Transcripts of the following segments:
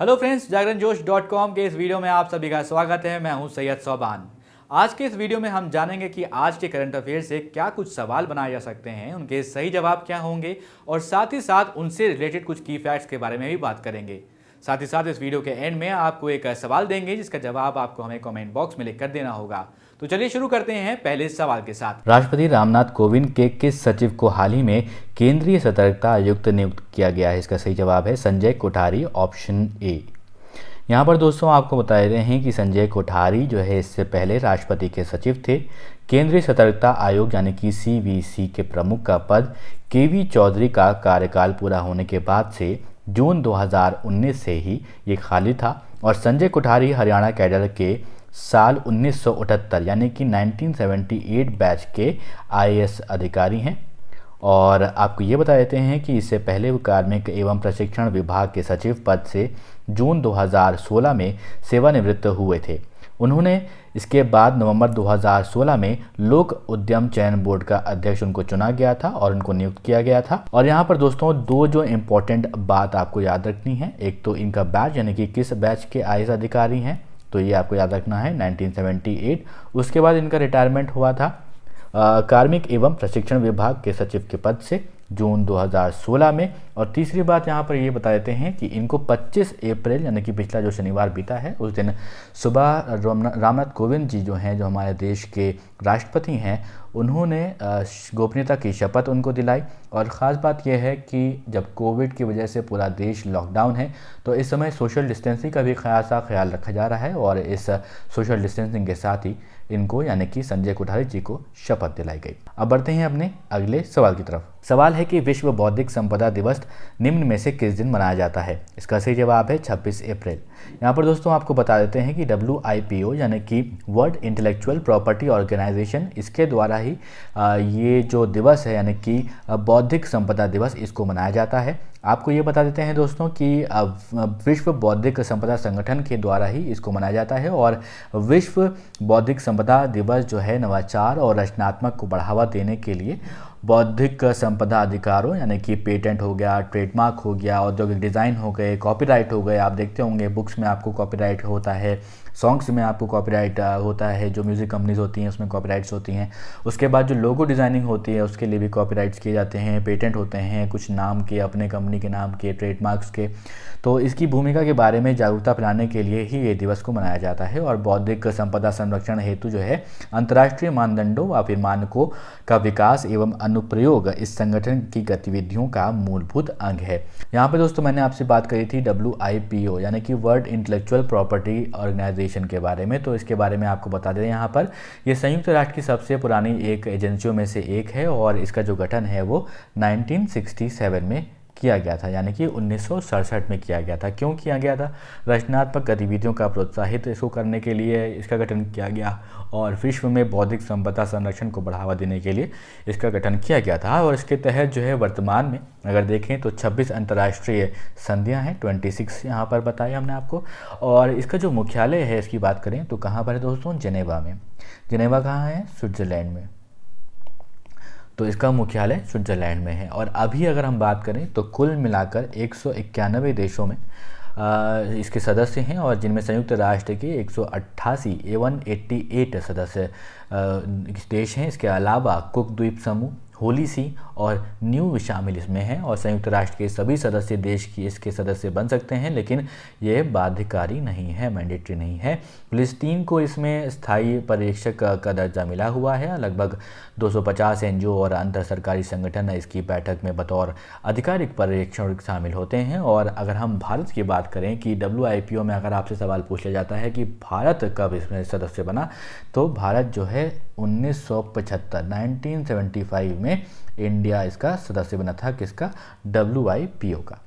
Hello friends, जागरणजोश.com के इस video में आप सभी का स्वागत है। मैं हूं सैयद सोबान। आज के इस वीडियो में हम जानेंगे कि आज के करंट अफेयर से क्या कुछ सवाल बनाए जा सकते हैं, उनके सही जवाब क्या होंगे और साथ ही साथ उनसे रिलेटेड कुछ की फैक्ट्स के बारे में भी बात करेंगे। साथ ही साथ इस वीडियो के एंड में आपको एक सवाल देंगे जिसका जवाब आपको हमें कमेंट बॉक्स में लिख कर देना होगा। तो चलिए शुरू करते हैं पहले सवाल के साथ। राष्ट्रपति रामनाथ कोविंद के किस सचिव को हाल ही में केंद्रीय सतर्कता आयुक्त नियुक्त किया गया है? इसका सही जवाब है संजय कोठारी, ऑप्शन ए। यहाँ पर दोस्तों आपको बता रहे हैं कि संजय कोठारी जो है इससे पहले राष्ट्रपति के सचिव थे। केंद्रीय सतर्कता आयोग यानी कि CVC के प्रमुख का पद KV चौधरी का कार्यकाल पूरा होने के बाद से जून 2019 से ही ये खाली था और संजय कोठारी हरियाणा कैडर के साल 1978 यानी कि 1978 बैच के IAS अधिकारी हैं। और आपको ये बता देते हैं कि इससे पहले वो कार्मिक एवं प्रशिक्षण विभाग के सचिव पद से जून 2016 में सेवानिवृत्त हुए थे। उन्होंने इसके बाद नवंबर 2016 में लोक उद्यम चयन बोर्ड का अध्यक्ष उनको चुना गया था और उनको नियुक्त किया गया था। और यहाँ पर दोस्तों दो जो इम्पोर्टेंट बात आपको याद रखनी है, एक तो इनका बैच यानी कि किस बैच के IAS अधिकारी हैं, तो ये आपको याद रखना है 1978। उसके बाद इनका रिटायरमेंट हुआ था कार्मिक एवं प्रशिक्षण विभाग के सचिव के पद से जून 2016 में। और तीसरी बात यहाँ पर ये बता देते हैं कि इनको 25 अप्रैल यानी कि पिछला जो शनिवार बीता है उस दिन सुबह रामनाथ कोविंद जी जो हैं, जो हमारे देश के राष्ट्रपति हैं, उन्होंने गोपनीयता की शपथ उनको दिलाई। और ख़ास बात यह है कि जब कोविड की वजह से पूरा देश लॉकडाउन है तो इस समय सोशल डिस्टेंसिंग का भी ख्याल रखा जा रहा है और इस सोशल डिस्टेंसिंग के साथ ही इनको यानी कि संजय कोठारी जी को शपथ दिलाई गई। अब बढ़ते हैं अपने अगले सवाल की तरफ। सवाल है कि विश्व बौद्धिक संपदा दिवस निम्न में से किस दिन मनाया जाता है? इसका सही जवाब है 26 अप्रैल। यहाँ पर दोस्तों आपको बता देते हैं कि WIPO यानी कि वर्ल्ड इंटेलेक्चुअल प्रॉपर्टी ऑर्गेनाइजेशन, इसके द्वारा ही ये जो दिवस है यानी कि बौद्धिक संपदा दिवस, इसको मनाया जाता है। आपको ये बता देते हैं दोस्तों कि विश्व बौद्धिक संपदा संगठन के द्वारा ही इसको मनाया जाता है। और विश्व बौद्धिक संपदा दिवस जो है नवाचार और रचनात्मक को बढ़ावा देने के लिए बौद्धिक संपदा अधिकारों यानी कि पेटेंट हो गया, ट्रेडमार्क हो गया, औद्योगिक डिज़ाइन हो गए, कॉपीराइट हो गए। आप देखते होंगे बुक्स में आपको कॉपीराइट होता है, सॉन्ग्स में आपको कॉपीराइट होता है, जो म्यूज़िक कंपनीज होती हैं उसमें कॉपीराइट्स होती हैं। उसके बाद जो लोगो डिज़ाइनिंग होती है उसके लिए भी कॉपीराइट्स किए जाते हैं, पेटेंट होते हैं कुछ नाम के, अपने कंपनी के नाम के, ट्रेडमार्क्स के। तो इसकी भूमिका के बारे में जागरूकता फैलाने के लिए ही ये दिवस को मनाया जाता है। और बौद्धिक संपदा संरक्षण हेतु जो है अंतर्राष्ट्रीय मानदंडों व फिर मानकों का विकास एवं अनुप्रयोग इस संगठन की गतिविधियों का मूलभूत अंग है। यहाँ पे दोस्तों मैंने आपसे बात करी थी WIPO यानी कि वर्ल्ड इंटेलेक्चुअल प्रॉपर्टी ऑर्गेनाइजेशन के बारे में। तो इसके बारे में आपको बता दें, यहाँ पर ये संयुक्त राष्ट्र की सबसे पुरानी एक एजेंसियों में से एक है और इसका जो गठन है वो 1967 में किया गया था, यानी कि 1967 में किया गया था। क्यों किया गया था? रचनात्मक गतिविधियों का प्रोत्साहित इसको करने के लिए इसका गठन किया गया और विश्व में बौद्धिक संपदा संरक्षण को बढ़ावा देने के लिए इसका गठन किया गया था। और इसके तहत जो है वर्तमान में अगर देखें तो 26 अंतर्राष्ट्रीय संधियां हैं, 26 यहाँ पर बताया हमने आपको। और इसका जो मुख्यालय है इसकी बात करें तो कहाँ पर है दोस्तों? जेनेवा में। जेनेवा कहाँ है? स्विट्ज़रलैंड में। तो इसका मुख्यालय स्विट्ज़रलैंड में है। और अभी अगर हम बात करें तो कुल मिलाकर 191 देशों में इसके सदस्य हैं और जिनमें संयुक्त राष्ट्र के 188 188 सदस्य देश हैं। इसके अलावा कुक द्वीप समूह, होली सी और न्यू भी शामिल इसमें हैं। और संयुक्त राष्ट्र के सभी सदस्य देश की इसके सदस्य बन सकते हैं, लेकिन ये बाध्यकारी नहीं है, मैंडेटरी नहीं है। फिलिस्तीन को इसमें स्थायी पर्यवेक्षक का दर्जा मिला हुआ है। लगभग 250 NGO और अंतर सरकारी संगठन इसकी बैठक में बतौर आधिकारिक पर्यवेक्षण शामिल होते हैं। और अगर हम भारत की बात करें कि WIPO में अगर आपसे सवाल पूछ लिया जाता है कि भारत कब इसमें सदस्य बना, तो भारत जो है 1975 में इंडिया इसका सदस्य बना था। किसका? WIPO का।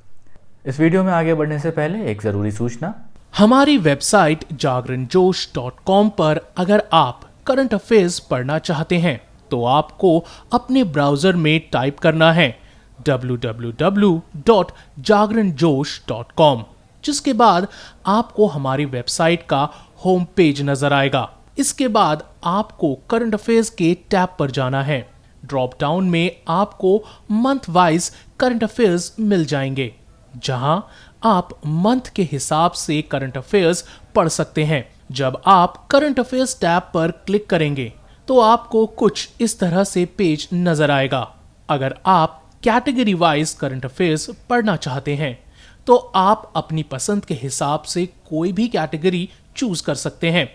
इस वीडियो में आगे बढ़ने से पहले एक ज़रूरी सूचना। हमारी वेबसाइट जागरणजोश.com पर अगर आप करंट अफेयर्स पढ़ना चाहते हैं तो आपको अपने ब्राउजर में टाइप करना है www.jagranjosh.com, जिसके बाद आपको हमारी वेबसाइट का होम पेज नजर आएगा। इसके बाद आपको करंट अफेयर्स के टैब पर जाना है। ड्रॉप डाउन में आपको मंथ वाइज करंट अफेयर्स मिल जाएंगे, जहां आप मंथ के हिसाब से करंट अफेयर्स पढ़ सकते हैं। जब आप करंट अफेयर्स टैब पर क्लिक करेंगे तो आपको कुछ इस तरह से पेज नजर आएगा। अगर आप कैटेगरी वाइज करंट अफेयर्स पढ़ना चाहते हैं तो आप अपनी पसंद के हिसाब से कोई भी कैटेगरी चूज कर सकते हैं,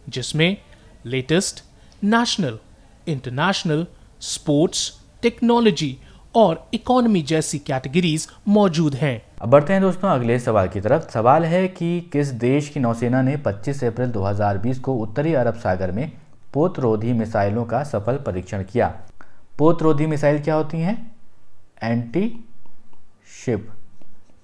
जिसमें latest, national, international, sports, technology और इकोनॉमी जैसी कैटेगरीज मौजूद हैं। अब बढ़ते हैं दोस्तों अगले सवाल की तरफ। सवाल है कि किस देश की नौसेना ने 25 अप्रैल 2020 को उत्तरी अरब सागर में पोतरोधी मिसाइलों का सफल परीक्षण किया। पोतरोधी मिसाइल क्या होती हैं?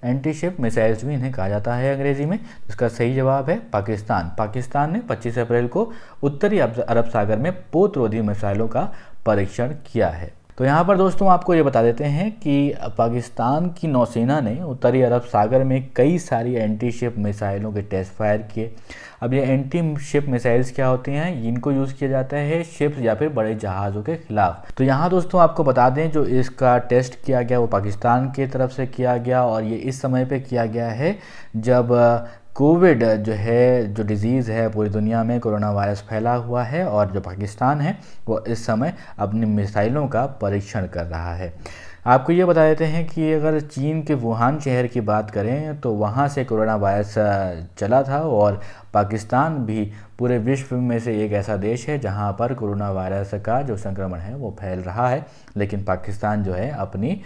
एंटी शिप मिसाइल्स भी इन्हें कहा जाता है अंग्रेजी में। इसका सही जवाब है पाकिस्तान। पाकिस्तान ने 25 अप्रैल को उत्तरी अरब सागर में पोतरोधी मिसाइलों का परीक्षण किया है। तो यहाँ पर दोस्तों आपको ये बता देते हैं कि पाकिस्तान की नौसेना ने उत्तरी अरब सागर में कई सारी एंटी शिप मिसाइलों के टेस्ट फायर किए। अब ये एंटी शिप मिसाइल्स क्या होती हैं? इनको यूज़ किया जाता है शिप्स या फिर बड़े जहाज़ों के खिलाफ। तो यहाँ दोस्तों आपको बता दें जो इसका टेस्ट किया गया वो पाकिस्तान की तरफ से किया गया, और ये इस समय पे किया गया है जब कोविड जो डिज़ीज़ है पूरी दुनिया में कोरोना वायरस फैला हुआ है, और जो पाकिस्तान है वो इस समय अपनी मिसाइलों का परीक्षण कर रहा है। आपको ये बता देते हैं कि अगर चीन के वुहान शहर की बात करें तो वहाँ से कोरोना वायरस चला था, और पाकिस्तान भी पूरे विश्व में से एक ऐसा देश है जहाँ पर कोरोना वायरस का जो संक्रमण है वो फैल रहा है। लेकिन पाकिस्तान जो है अपनी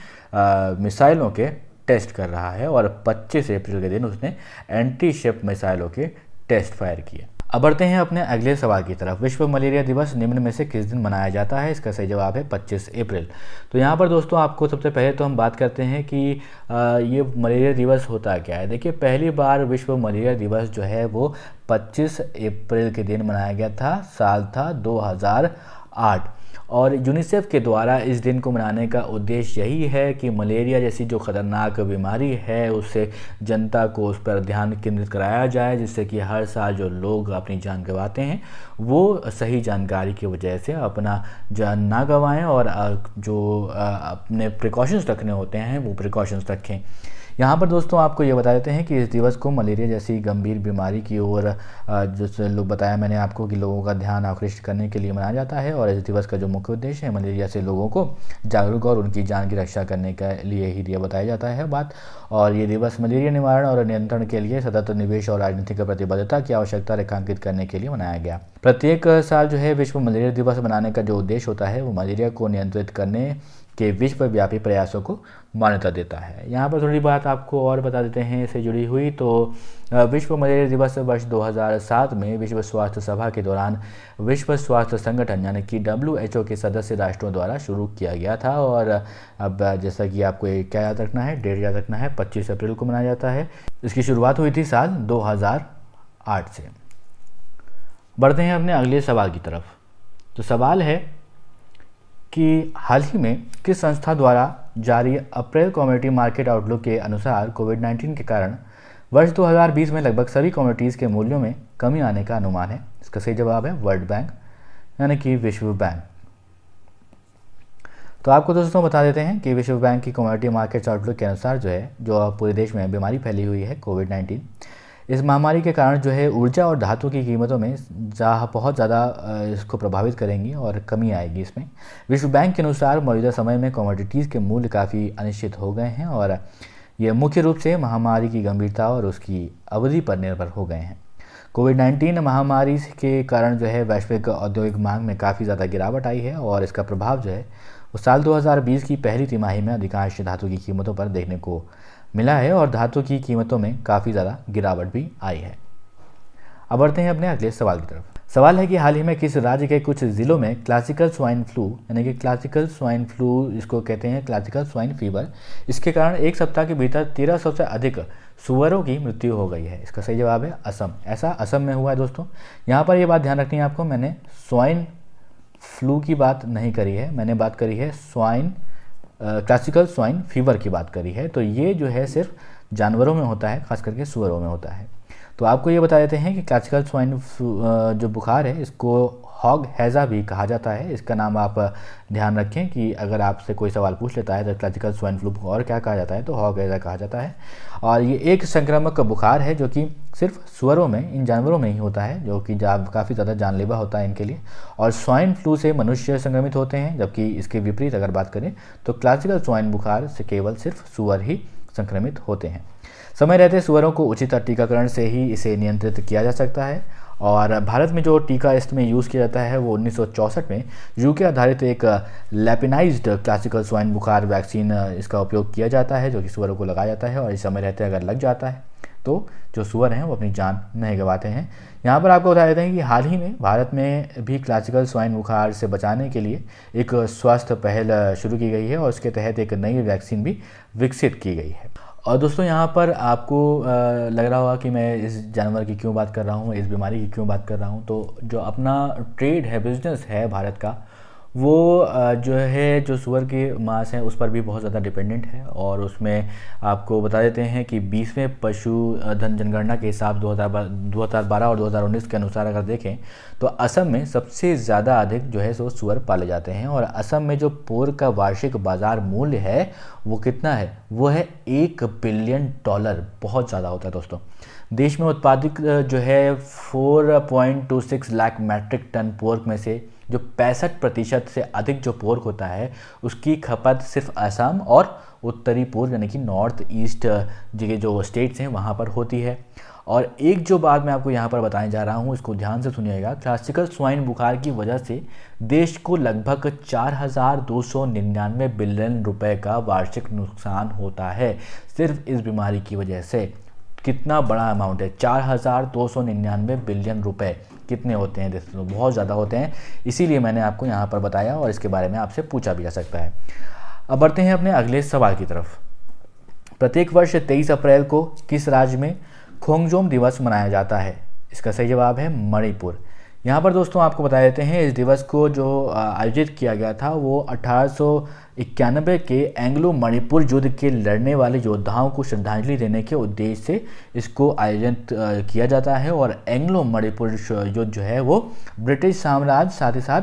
मिसाइलों के टेस्ट कर रहा है, और 25 अप्रैल के दिन उसने एंटी शिप मिसाइलों के टेस्ट फायर किए। अब बढ़ते हैं अपने अगले सवाल की तरफ। विश्व मलेरिया दिवस निम्न में से किस दिन मनाया जाता है? इसका सही जवाब है 25 अप्रैल। तो यहाँ पर दोस्तों आपको सबसे पहले तो हम बात करते हैं कि ये मलेरिया दिवस होता क्या है। देखिए, पहली बार विश्व मलेरिया दिवस जो है वो 25 अप्रैल के दिन मनाया गया था। साल था 2008, और यूनिसेफ के द्वारा इस दिन को मनाने का उद्देश्य यही है कि मलेरिया जैसी जो ख़तरनाक बीमारी है उससे जनता को उस पर ध्यान केंद्रित कराया जाए, जिससे कि हर साल जो लोग अपनी जान गंवाते हैं वो सही जानकारी की वजह से अपना जान ना गंवाएं, और जो अपने प्रिकॉशंस रखने होते हैं वो प्रिकॉशंस रखें। यहाँ पर दोस्तों आपको ये बता देते हैं कि इस दिवस को मलेरिया जैसी गंभीर बीमारी की ओर जो लोग बताया मैंने आपको कि लोगों का ध्यान आकृष्ट करने के लिए मनाया जाता है, और इस दिवस का जो मुख्य उद्देश्य है मलेरिया से लोगों को जागरूक और उनकी जान की रक्षा करने के लिए ही ये बताया जाता है बात। और ये दिवस मलेरिया निवारण और नियंत्रण के लिए सतत निवेश और राजनीतिक प्रतिबद्धता की आवश्यकता रेखांकित करने के लिए मनाया गया। प्रत्येक साल जो है विश्व मलेरिया दिवस मनाने का जो उद्देश्य होता है वो मलेरिया को नियंत्रित करने के विश्वव्यापी प्रयासों को मान्यता देता है। यहाँ पर थोड़ी बात आपको और बता देते हैं इससे जुड़ी हुई। तो विश्व मलेरिया दिवस वर्ष 2007 में विश्व स्वास्थ्य सभा के दौरान विश्व स्वास्थ्य संगठन यानी कि WHO के सदस्य राष्ट्रों द्वारा शुरू किया गया था। और अब जैसा कि आपको क्या याद रखना है, डेट याद रखना है, 25 अप्रैल को मनाया जाता है। इसकी शुरुआत हुई थी साल 2008 से। बढ़ते हैं अपने अगले सवाल की तरफ। तो सवाल है कि हाल ही में किस संस्था द्वारा जारी अप्रैल कमोडिटी मार्केट आउटलुक के अनुसार कोविड-19 के कारण वर्ष 2020 में लगभग सभी कमोडिटीज़ के मूल्यों में कमी आने का अनुमान है? इसका सही जवाब है वर्ल्ड बैंक यानी कि विश्व बैंक। तो आपको दोस्तों बता देते हैं कि विश्व बैंक की कमोडिटी मार्केट आउटलुक के अनुसार जो पूरे देश में बीमारी फैली हुई है कोविड-19, इस महामारी के कारण जो है ऊर्जा और धातु की कीमतों में बहुत ज़्यादा इसको प्रभावित करेंगी और कमी आएगी इसमें। विश्व बैंक के अनुसार मौजूदा समय में कमोडिटीज़ के मूल्य काफ़ी अनिश्चित हो गए हैं, और ये मुख्य रूप से महामारी की गंभीरता और उसकी अवधि पर निर्भर हो गए हैं। कोविड-19 महामारी के कारण जो है वैश्विक औद्योगिक मांग में काफ़ी ज़्यादा गिरावट आई है, और इसका प्रभाव जो है वो साल 2020 की पहली तिमाही में अधिकांश धातु की कीमतों पर देखने को मिला है, और धातु की कीमतों में काफ़ी ज़्यादा गिरावट भी आई है। अब बढ़ते हैं अपने अगले सवाल की तरफ। सवाल है कि हाल ही में किस राज्य के कुछ ज़िलों में क्लासिकल स्वाइन फ्लू यानी कि क्लासिकल स्वाइन फ्लू इसको कहते हैं क्लासिकल स्वाइन फीवर, इसके कारण एक सप्ताह के भीतर 1300 से अधिक सुअरों की मृत्यु हो गई है? इसका सही जवाब है असम। ऐसा असम में हुआ है दोस्तों। यहाँ पर ये बात ध्यान रखनी है आपको, मैंने स्वाइन फ्लू की बात नहीं करी है, मैंने बात करी है क्लासिकल स्वाइन फीवर की बात करी है। तो ये जो है सिर्फ जानवरों में होता है, खास करके सुअरों में होता है। तो आपको ये बता देते हैं कि क्लासिकल स्वाइन जो बुखार है इसको हॉग हैज़ा भी कहा जाता है। इसका नाम आप ध्यान रखें कि अगर आपसे कोई सवाल पूछ लेता है तो क्लासिकल स्वाइन फ्लू को और क्या कहा जाता है, तो हॉग हैज़ा कहा जाता है। और ये एक संक्रामक बुखार है जो कि सिर्फ सुअरों में, इन जानवरों में ही होता है, जो कि काफ़ी ज़्यादा जानलेवा होता है इनके लिए। और स्वाइन फ्लू से मनुष्य संक्रमित होते हैं, जबकि इसके विपरीत अगर बात करें तो क्लासिकल स्वाइन बुखार से केवल सिर्फ सुअर ही संक्रमित होते हैं। समय रहते सुअरों को उचित टीकाकरण से ही इसे नियंत्रित किया जा सकता है। और भारत में जो टीका इसमें यूज़ किया जाता है वो 1964 में यूके आधारित एक लैपिनाइज्ड क्लासिकल स्वाइन बुखार वैक्सीन इसका उपयोग किया जाता है, जो कि सुअरों को लगाया जाता है। और इस समय रहते अगर लग जाता है तो जो सुअर हैं वो अपनी जान नहीं गंवाते हैं। यहाँ पर आपको बता देते हैं कि हाल ही में भारत में भी क्लासिकल स्वाइन बुखार से बचाने के लिए एक स्वास्थ्य पहल शुरू की गई है और उसके तहत एक नई वैक्सीन भी विकसित की गई है। और दोस्तों यहाँ पर आपको लग रहा होगा कि मैं इस जानवर की क्यों बात कर रहा हूँ, इस बीमारी की क्यों बात कर रहा हूँ। तो जो अपना ट्रेड है, बिजनेस है भारत का, वो जो सुअर के मांस है उस पर भी बहुत ज़्यादा डिपेंडेंट है। और उसमें आपको बता देते हैं कि 20वें पशुधन जनगणना के हिसाब 2012 और 2019 के अनुसार अगर देखें तो असम में सबसे ज़्यादा अधिक जो है सो सुअर पाले जाते हैं। और असम में जो पोर्क का वार्षिक बाज़ार मूल्य है वो कितना है, वो है $1 बिलियन। बहुत ज़्यादा होता है दोस्तों। देश में उत्पादित जो है 4.26 लाख मैट्रिक टन पोर्क में से जो 65% से अधिक जो पोर्क होता है उसकी खपत सिर्फ असम और उत्तरी पूर्व यानी कि नॉर्थ ईस्ट जगह जो स्टेट्स हैं वहाँ पर होती है। और एक जो बात मैं आपको यहाँ पर बताने जा रहा हूँ, इसको ध्यान से सुनिएगा। क्लासिकल स्वाइन बुखार की वजह से देश को लगभग 4,299 बिलियन रुपए का वार्षिक नुकसान होता है सिर्फ इस बीमारी की वजह से। कितना बड़ा अमाउंट है, 4,299 बिलियन रुपए कितने होते हैं दोस्तों, बहुत ज़्यादा होते हैं। इसीलिए मैंने आपको यहाँ पर बताया और इसके बारे में आपसे पूछा भी जा सकता है। अब बढ़ते हैं अपने अगले सवाल की तरफ। प्रत्येक वर्ष 23 अप्रैल को किस राज्य में खोंगजोम दिवस मनाया जाता है? इसका सही जवाब है मणिपुर। यहाँ पर दोस्तों आपको बता देते हैं इस दिवस को जो आयोजित किया गया था वो 1891 के एंग्लो मणिपुर युद्ध के लड़ने वाले योद्धाओं को श्रद्धांजलि देने के उद्देश्य से इसको आयोजित किया जाता है। और एंग्लो मणिपुर युद्ध जो है वो ब्रिटिश साम्राज्य साथ ही साथ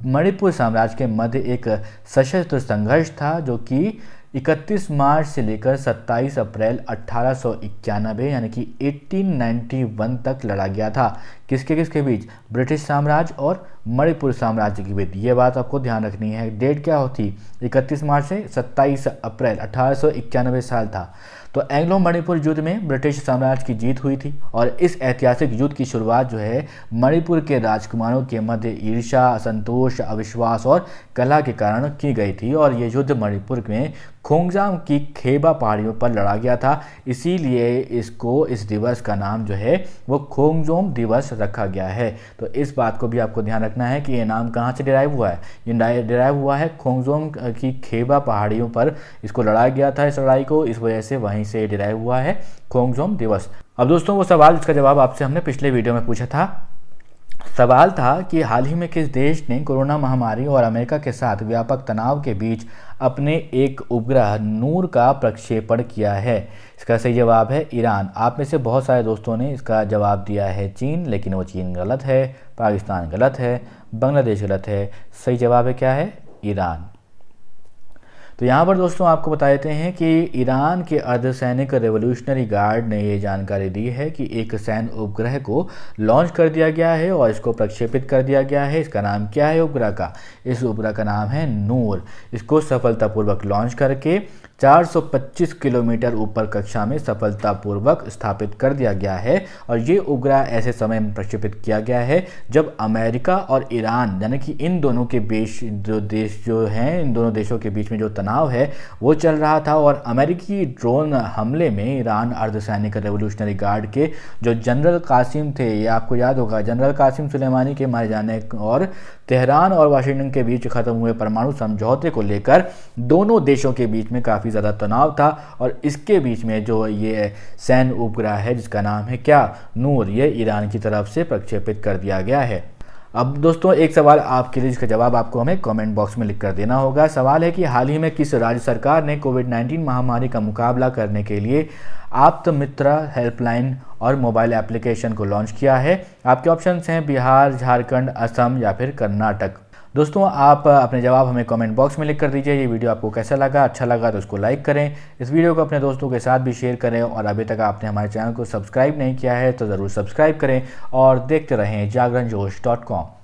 मणिपुर साम्राज्य के मध्य एक सशस्त्र संघर्ष था, जो कि 31 मार्च से लेकर 27 अप्रैल 1891 यानी कि 1891 तक लड़ा गया था। किसके किसके बीच? ब्रिटिश साम्राज्य और मणिपुर साम्राज्य के बीच। ये बात आपको ध्यान रखनी है। डेट क्या होती? 31 मार्च से 27 अप्रैल 1891 साल था। तो एंग्लो मणिपुर युद्ध में ब्रिटिश साम्राज्य की जीत हुई थी और इस ऐतिहासिक युद्ध की शुरुआत जो है मणिपुर के राजकुमारों के मध्य ईर्ष्या, असंतोष, अविश्वास और कला के कारण की गई थी। और ये युद्ध मणिपुर में खोंगजाम की खेबा पहाड़ियों पर लड़ा गया था। इसीलिए इस दिवस का नाम जो है वो खोंगजोम दिवस रखा गया है। तो इस बात को भी आपको ध्यान रखना है कि ये नाम कहाँ से डिराइव हुआ है। ये डिराइव हुआ है खोंगजोम की खेबा पहाड़ियों पर इसको लड़ाया गया था, इस लड़ाई को, इस वजह से वहीं से डिराइव हुआ है खोंगजोम दिवस। अब दोस्तों वो सवाल जिसका जवाब आपसे हमने पिछले वीडियो में पूछा था, सवाल था कि हाल ही में किस देश ने कोरोना महामारी और अमेरिका के साथ व्यापक तनाव के बीच अपने एक उपग्रह नूर का प्रक्षेपण किया है? इसका सही जवाब है ईरान। आप में से बहुत सारे दोस्तों ने इसका जवाब दिया है चीन, लेकिन वो चीन गलत है, पाकिस्तान गलत है, बांग्लादेश गलत है। सही जवाब है क्या है? ईरान। तो यहाँ पर दोस्तों आपको बता देते हैं कि ईरान के अर्धसैनिक रेवोल्यूशनरी गार्ड ने ये जानकारी दी है कि एक सैन्य उपग्रह को लॉन्च कर दिया गया है और इसको प्रक्षेपित कर दिया गया है। इसका नाम क्या है उपग्रह का? इस उपग्रह का नाम है नूर। इसको सफलतापूर्वक लॉन्च करके 425 किलोमीटर ऊपर कक्षा में सफलतापूर्वक स्थापित कर दिया गया है। और ये उपग्रह ऐसे समय में प्रक्षेपित किया गया है जब अमेरिका और ईरान यानी कि इन दोनों के बीच इन दोनों देशों के बीच में जो तनाव है वो चल रहा था। और अमेरिकी ड्रोन हमले में ईरान अर्धसैनिक रेवोल्यूशनरी गार्ड के जो जनरल कासिम थे, ये आपको याद होगा, जनरल कासिम सुलेमानी के मारे जाने और तेहरान और वाशिंगटन के बीच खत्म हुए परमाणु समझौते को लेकर दोनों देशों के बीच में काफ़ी ज़्यादा तनाव था। और इसके बीच में जो ये सैन्य उपग्रह है जिसका नाम है क्या? नूर, ये ईरान की तरफ से प्रक्षेपित कर दिया गया है। अब दोस्तों एक सवाल आपके लिए जिसका जवाब आपको हमें कमेंट बॉक्स में लिख कर देना होगा। सवाल है कि हाल ही में किस राज्य सरकार ने कोविड-19 महामारी का मुकाबला करने के लिए आप्त मित्र हेल्पलाइन और मोबाइल एप्लीकेशन को लॉन्च किया है। आपके ऑप्शंस हैं बिहार, झारखंड, असम या फिर कर्नाटक। दोस्तों, आप अपने जवाब हमें कमेंट बॉक्स में लिख कर दीजिए। ये वीडियो आपको कैसा लगा? अच्छा लगा तो उसको लाइक करें, इस वीडियो को अपने दोस्तों के साथ भी शेयर करें और अभी तक आपने हमारे चैनल को सब्सक्राइब नहीं किया है तो ज़रूर सब्सक्राइब करें और देखते रहें जागरणजोश.com।